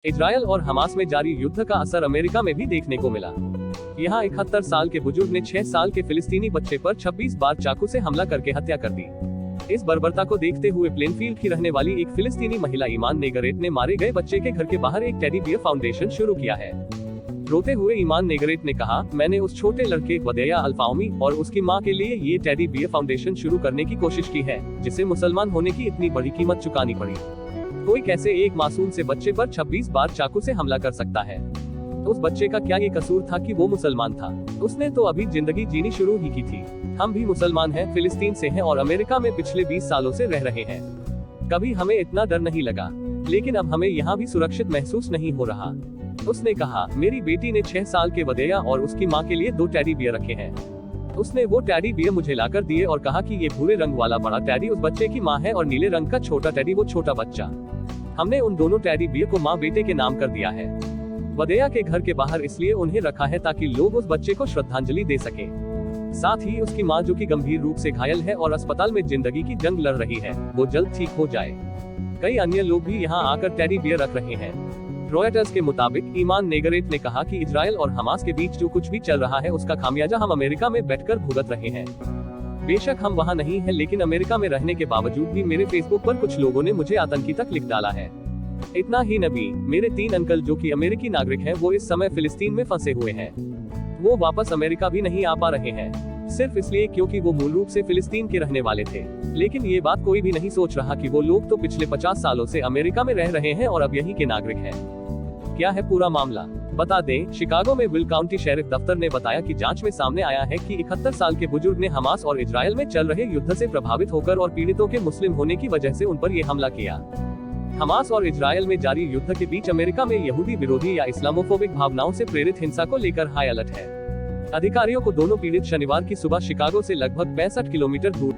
Israel और Hamas में जारी युद्ध का असर अमेरिका में भी देखने को मिला। यहाँ 71 साल के बुजुर्ग ने 6 साल के फिलिस्तीनी बच्चे पर 26 बार चाकू से हमला करके हत्या कर दी। इस बर्बरता को देखते हुए प्लेनफील्ड की रहने वाली एक फिलिस्तीनी महिला ईमान नेगरेट ने मारे गए बच्चे के घर के बाहर एक टेडी बियर फाउंडेशन शुरू किया है। रोते हुए ईमान नेगरेट ने कहा, मैंने उस छोटे लड़के वदेया अल्फाउमी और उसकी माँ के लिए ये टेडी बियर फाउंडेशन शुरू करने की कोशिश की है, जिसे मुसलमान होने की इतनी बड़ी कीमत चुकानी पड़ी। कोई कैसे एक मासूम से बच्चे पर 26 बार चाकू से हमला कर सकता है? उस बच्चे का क्या ये कसूर था कि वो मुसलमान था? उसने तो अभी जिंदगी जीनी शुरू ही की थी। हम भी मुसलमान हैं, फिलिस्तीन से हैं और अमेरिका में पिछले 20 सालों से रह रहे हैं। कभी हमें इतना डर नहीं लगा, लेकिन अब हमें यहाँ भी सुरक्षित महसूस नहीं हो रहा। उसने कहा, मेरी बेटी ने 6 साल के वदेया और उसकी माँ के लिए 2 टेडी बियर रखे हैं। उसने वो टेडी बियर मुझे लाकर दिए और कहा कि ये भूरे रंग वाला बड़ा टेडी उस बच्चे की माँ है और नीले रंग का छोटा टेडी वो छोटा बच्चा। हमने उन दोनों टेडी बियर को माँ बेटे के नाम कर दिया है। वदेया के घर के बाहर इसलिए उन्हें रखा है ताकि लोग उस बच्चे को श्रद्धांजलि दे सके। साथ ही उसकी माँ, जो कि गंभीर रूप से घायल है और अस्पताल में जिंदगी की जंग लड़ रही है, वो जल्द ठीक हो जाए। कई अन्य लोग भी यहाँ आकर टेडी बियर रख रहे हैं। रॉयटर्स के मुताबिक ईमान नेगरेट ने कहा कि इजरायल और हमास के बीच जो कुछ भी चल रहा है उसका खामियाजा हम अमेरिका में बैठकर भुगत रहे हैं। बेशक हम वहाँ नहीं हैं, लेकिन अमेरिका में रहने के बावजूद भी मेरे फेसबुक पर कुछ लोगों ने मुझे आतंकी तक लिख डाला है। इतना ही नहीं, मेरे 3 अंकल जो कि अमेरिकी नागरिक हैं, वो इस समय फिलिस्तीन में फंसे हुए हैं। वो वापस अमेरिका भी नहीं आ पा रहे हैं, सिर्फ इसलिए क्योंकि वो मूल रूप से फिलिस्तीन के रहने वाले थे। लेकिन ये बात कोई भी नहीं सोच रहा कि वो लोग तो पिछले 50 सालों से अमेरिका में रह रहे हैं और अब यहीं के नागरिक हैं। क्या है पूरा मामला? बता दें, शिकागो में विल काउंटी शेरिफ दफ्तर ने बताया कि जांच में सामने आया है कि 71 साल के बुजुर्ग ने हमास और इजरायल में चल रहे युद्ध से प्रभावित होकर और पीड़ितों के मुस्लिम होने की वजह से उन पर यह हमला किया। हमास और इजरायल में जारी युद्ध के बीच अमेरिका में यहूदी विरोधी या इस्लामोफोबिक भावनाओं से प्रेरित हिंसा को लेकर हाई अलर्ट है। अधिकारियों को दोनों पीड़ित शनिवार की सुबह शिकागो से लगभग 65 किलोमीटर दूर